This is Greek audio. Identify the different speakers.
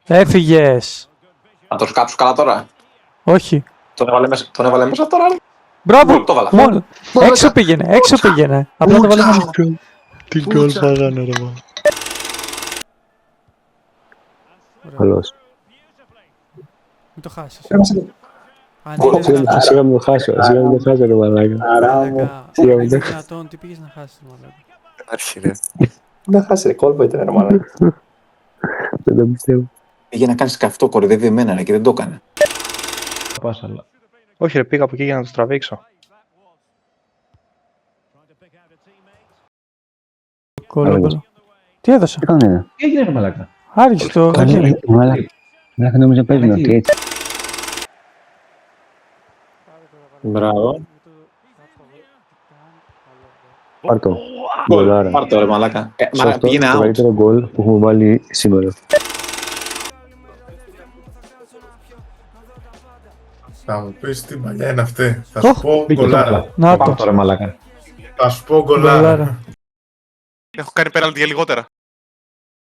Speaker 1: Έφυγες.
Speaker 2: Να το σκάψω καλά τώρα.
Speaker 1: Όχι.
Speaker 2: Τον έβαλε μέσα τώρα.
Speaker 1: Μπράβο.
Speaker 2: Το βάλα.
Speaker 1: Μόνο. Έξω πήγαινε. Έξω πήγαινε. Απλά το βάλε μέσα.
Speaker 3: Τι γκολ φάγανε ρε μα. Καλώς.
Speaker 1: Μην το χάσεις.
Speaker 2: Γκολ.
Speaker 3: Σίγα μην το χάσω. Σίγα μην το χάσω ρε μαλάκα. Σίγα μην το χάσω.
Speaker 1: Δυνατόν, τι πήγες να χάσεις, μαλάκα.
Speaker 2: Άρχι ρε. Δεν χάσει ρε κόλπο ήταν ρε μάλλον.
Speaker 3: Δεν το πιστεύω.
Speaker 2: Πήγε να κάνεις καυτό, κορυδεύει εμένα ρε και δεν το έκανε.
Speaker 3: Πάσα, αλλά. Όχι ρε, πήγα από εκεί για να το τραβήξω.
Speaker 1: Κολόπεδο. Τι έδωσα.
Speaker 4: Τι κάνε.
Speaker 5: Τι έγινε ρε μαλάκα.
Speaker 1: Άργησε το.
Speaker 4: Μαλάκα νόμιζα παίζουν ότι έτσι.
Speaker 2: Μπράβο.
Speaker 3: Πάρ' το.
Speaker 2: Πάρ' το ρε μαλάκα. Μαλάκα πήγαινε
Speaker 3: Το
Speaker 2: out.
Speaker 3: καλύτερο γκολ που έχουμε βάλει σήμερα.
Speaker 6: Θα μου πεις τι μαλλιά είναι αυτή. Θα σου πω γκολάρα.
Speaker 1: Να
Speaker 5: Πάμε
Speaker 1: το.
Speaker 5: τώρα μαλάκα.
Speaker 6: Θα σου πω γκολάρα.
Speaker 1: Γκολάρα.
Speaker 7: Έχω κάνει πέναλτι για λιγότερα.